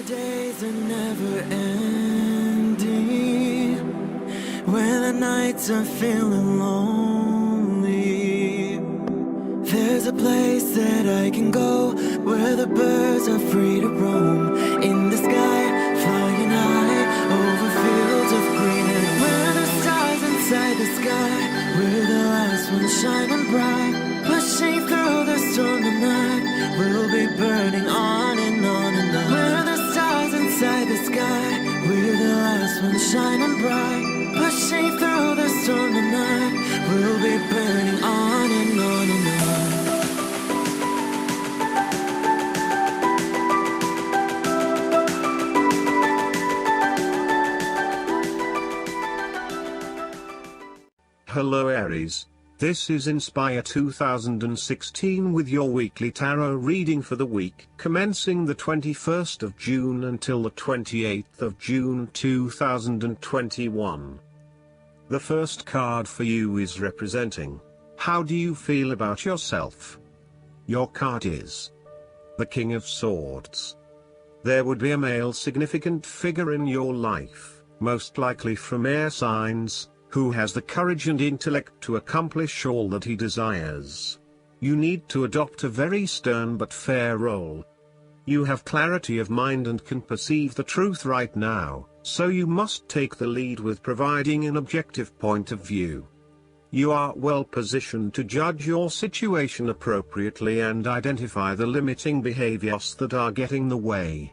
days are never ending, when the nights are feeling lonely. There's a place that I can go, where the birds are free to roam, in the sky, flying high, over fields of green. And where the stars inside the sky, we're the last ones shining bright, pushing through the storm tonight. We'll be burning on and on and on. We're the stars inside the sky, we're the last ones shining bright, pushing through the storm tonight. We'll be burning on and on and on. Hello Aries, this is Inspire 2016 with your weekly tarot reading for the week commencing the 21st of June until the 28th of June 2021. The first card for you is representing, how do you feel about yourself? Your card is the King of Swords. There would be a male significant figure in your life, most likely from air signs, who has the courage and intellect to accomplish all that he desires. You need to adopt a very stern but fair role. You have clarity of mind and can perceive the truth right now, so you must take the lead with providing an objective point of view. You are well positioned to judge your situation appropriately and identify the limiting behaviors that are getting in the way.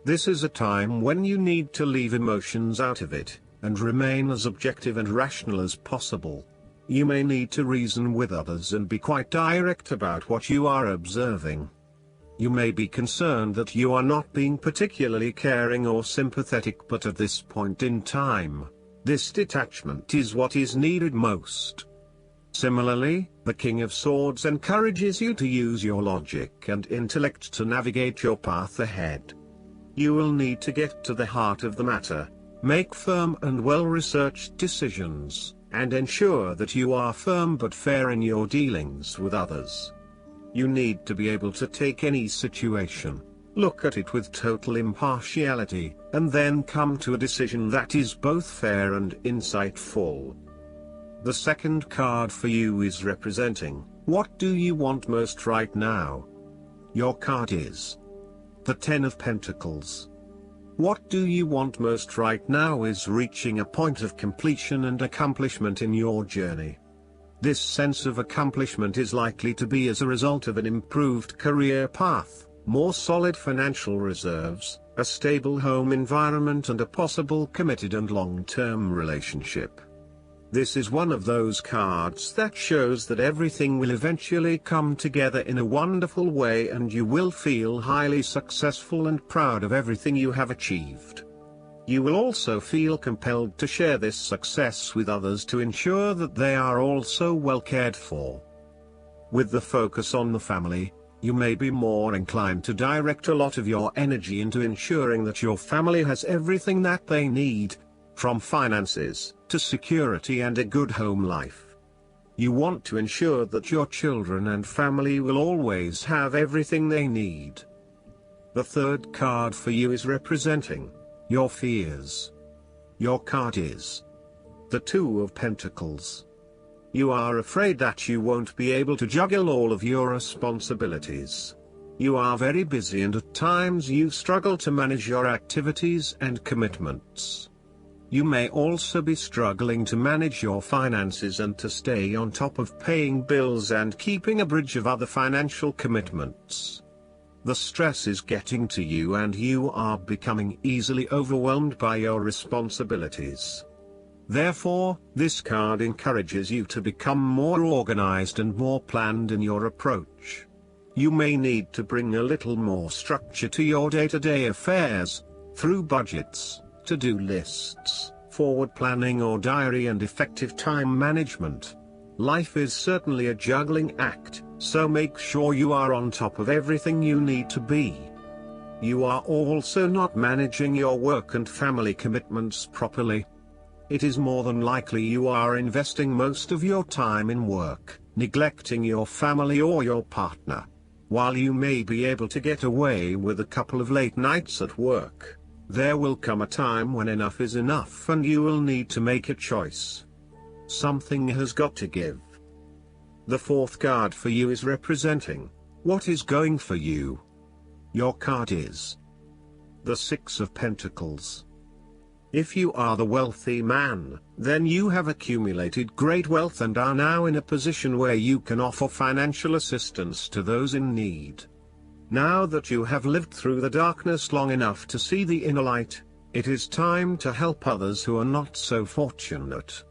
This is a time when you need to leave emotions out of it, and remain as objective and rational as possible. You may need to reason with others and be quite direct about what you are observing. You may be concerned that you are not being particularly caring or sympathetic, but at this point in time, this detachment is what is needed most. Similarly, the King of Swords encourages you to use your logic and intellect to navigate your path ahead. You will need to get to the heart of the matter, make firm and well-researched decisions, and ensure that you are firm but fair in your dealings with others. You need to be able to take any situation, look at it with total impartiality, and then come to a decision that is both fair and insightful. The second card for you is representing, what do you want most right now? Your card is the Ten of Pentacles. What do you want most right now is reaching a point of completion and accomplishment in your journey. This sense of accomplishment is likely to be as a result of an improved career path, more solid financial reserves, a stable home environment and a possible committed and long-term relationship. This is one of those cards that shows that everything will eventually come together in a wonderful way and you will feel highly successful and proud of everything you have achieved. You will also feel compelled to share this success with others to ensure that they are also well cared for. With the focus on the family, you may be more inclined to direct a lot of your energy into ensuring that your family has everything that they need, from finances to security and a good home life. You want to ensure that your children and family will always have everything they need. The third card for you is representing your fears. Your card is the Two of Pentacles. You are afraid that you won't be able to juggle all of your responsibilities. You are very busy and at times you struggle to manage your activities and commitments. You may also be struggling to manage your finances and to stay on top of paying bills and keeping a bridge of other financial commitments. The stress is getting to you and you are becoming easily overwhelmed by your responsibilities. Therefore, this card encourages you to become more organized and more planned in your approach. You may need to bring a little more structure to your day-to-day affairs, through budgets, to-do lists, forward planning or diary and effective time management. Life is certainly a juggling act, so make sure you are on top of everything you need to be. You are also not managing your work and family commitments properly. It is more than likely you are investing most of your time in work, neglecting your family or your partner. While you may be able to get away with a couple of late nights at work, there will come a time when enough is enough and you will need to make a choice. Something has got to give. The fourth card for you is representing what is going for you. Your card is the Six of Pentacles. If you are the wealthy man, then you have accumulated great wealth and are now in a position where you can offer financial assistance to those in need. Now that you have lived through the darkness long enough to see the inner light, it is time to help others who are not so fortunate.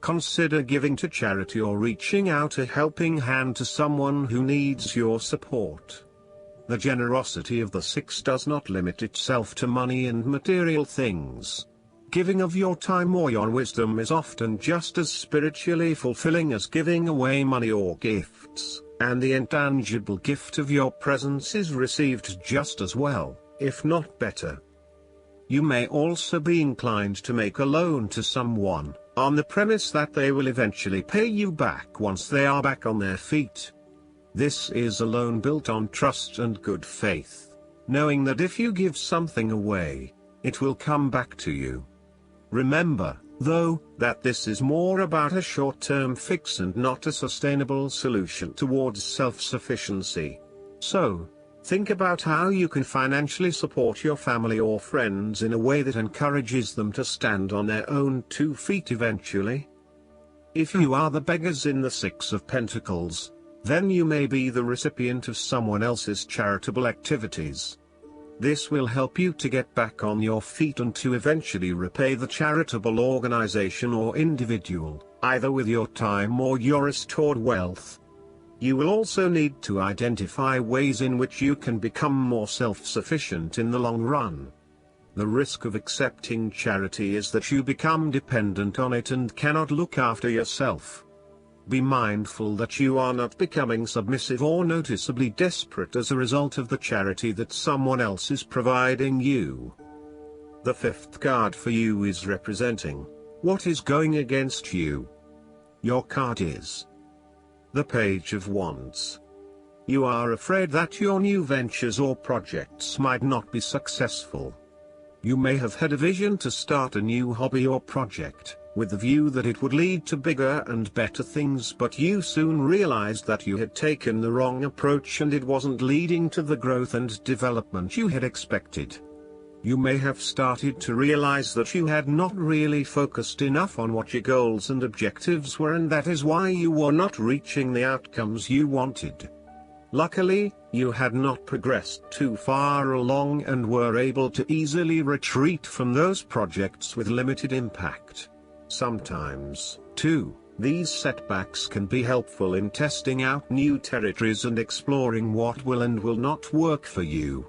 Consider giving to charity or reaching out a helping hand to someone who needs your support. The generosity of the Six does not limit itself to money and material things. Giving of your time or your wisdom is often just as spiritually fulfilling as giving away money or gifts, and the intangible gift of your presence is received just as well, if not better. You may also be inclined to make a loan to someone, on the premise that they will eventually pay you back once they are back on their feet. This is a loan built on trust and good faith, knowing that if you give something away, it will come back to you. Remember, though, that this is more about a short-term fix and not a sustainable solution towards self-sufficiency. So, think about how you can financially support your family or friends in a way that encourages them to stand on their own 2 feet eventually. If you are the beggars in the Six of Pentacles, then you may be the recipient of someone else's charitable activities. This will help you to get back on your feet and to eventually repay the charitable organization or individual, either with your time or your restored wealth. You will also need to identify ways in which you can become more self-sufficient in the long run. The risk of accepting charity is that you become dependent on it and cannot look after yourself. Be mindful that you are not becoming submissive or noticeably desperate as a result of the charity that someone else is providing you. The fifth card for you is representing what is going against you. Your card is the Page of Wands. You are afraid that your new ventures or projects might not be successful. You may have had a vision to start a new hobby or project, with the view that it would lead to bigger and better things, but you soon realized that you had taken the wrong approach and it wasn't leading to the growth and development you had expected. You may have started to realize that you had not really focused enough on what your goals and objectives were, and that is why you were not reaching the outcomes you wanted. Luckily, you had not progressed too far along and were able to easily retreat from those projects with limited impact. Sometimes, too, these setbacks can be helpful in testing out new territories and exploring what will and will not work for you.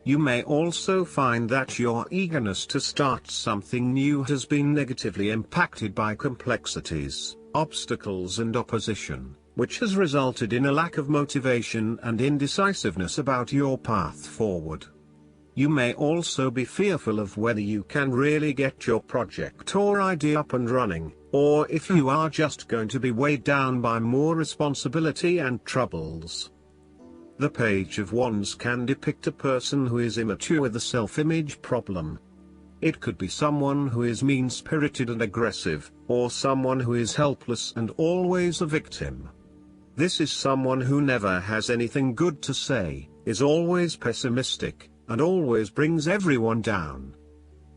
You may also find that your eagerness to start something new has been negatively impacted by complexities, obstacles and opposition, which has resulted in a lack of motivation and indecisiveness about your path forward. You may also be fearful of whether you can really get your project or idea up and running, or if you are just going to be weighed down by more responsibility and troubles. The Page of Wands can depict a person who is immature with a self-image problem. It could be someone who is mean-spirited and aggressive, or someone who is helpless and always a victim. This is someone who never has anything good to say, is always pessimistic, and always brings everyone down.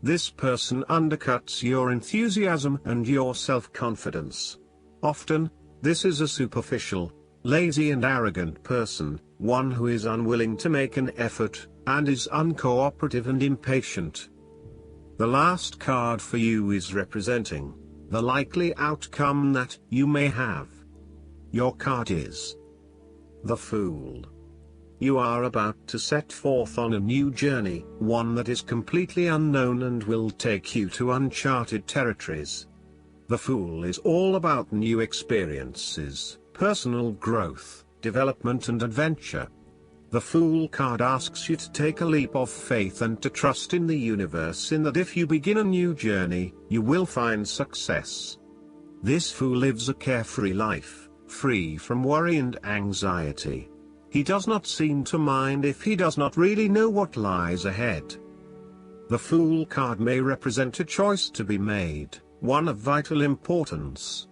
This person undercuts your enthusiasm and your self-confidence. Often, this is a superficial, lazy and arrogant person, one who is unwilling to make an effort, and is uncooperative and impatient. The last card for you is representing the likely outcome that you may have. Your card is the Fool. You are about to set forth on a new journey, one that is completely unknown and will take you to uncharted territories. The Fool is all about new experiences, personal growth, development and adventure. The Fool card asks you to take a leap of faith and to trust in the universe in that if you begin a new journey, you will find success. This Fool lives a carefree life, free from worry and anxiety. He does not seem to mind if he does not really know what lies ahead. The Fool card may represent a choice to be made, one of vital importance.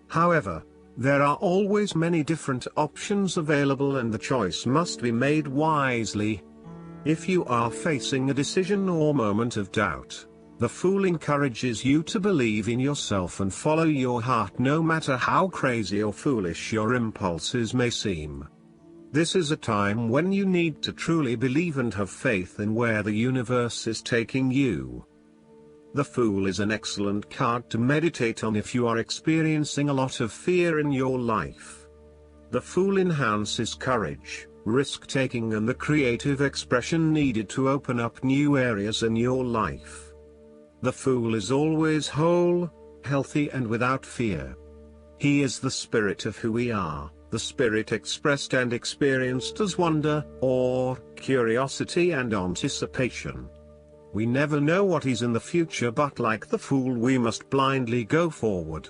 However, there are always many different options available and the choice must be made wisely. If you are facing a decision or moment of doubt, the Fool encourages you to believe in yourself and follow your heart no matter how crazy or foolish your impulses may seem. This is a time when you need to truly believe and have faith in where the universe is taking you. The Fool is an excellent card to meditate on if you are experiencing a lot of fear in your life. The Fool enhances courage, risk-taking and the creative expression needed to open up new areas in your life. The Fool is always whole, healthy and without fear. He is the spirit of who we are, the spirit expressed and experienced as wonder, awe, curiosity and anticipation. We never know what is in the future, but like the Fool we must blindly go forward.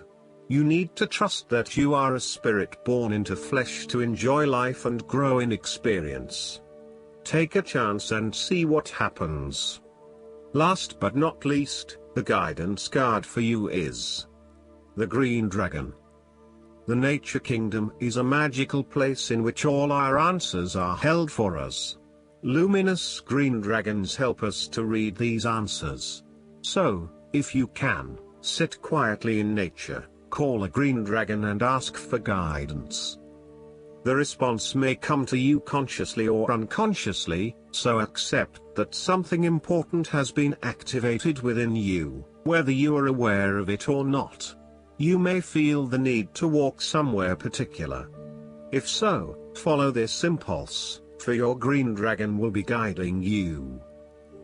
You need to trust that you are a spirit born into flesh to enjoy life and grow in experience. Take a chance and see what happens. Last but not least, the guidance card for you is the Green Dragon. The Nature Kingdom is a magical place in which all our answers are held for us. Luminous green dragons help us to read these answers. So, if you can, sit quietly in nature, call a green dragon and ask for guidance. The response may come to you consciously or unconsciously, so accept that something important has been activated within you, whether you are aware of it or not. You may feel the need to walk somewhere particular. If so, follow this impulse, for your green dragon will be guiding you.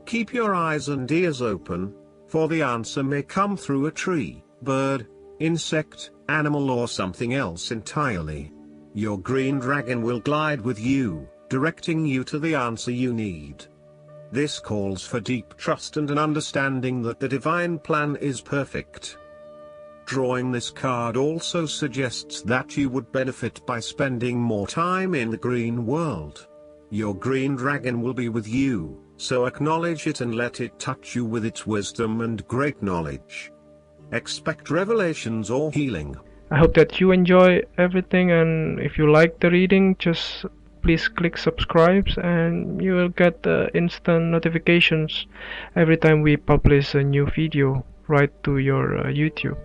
Keep your eyes and ears open, for the answer may come through a tree, bird, insect, animal or something else entirely. Your green dragon will glide with you, directing you to the answer you need. This calls for deep trust and an understanding that the divine plan is perfect. Drawing this card also suggests that you would benefit by spending more time in the green world. Your green dragon will be with you, so acknowledge it and let it touch you with its wisdom and great knowledge. Expect revelations or healing. I hope that you enjoy everything, and if you like the reading, just please click subscribe and you will get instant notifications every time we publish a new video right to your YouTube.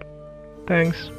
Thanks.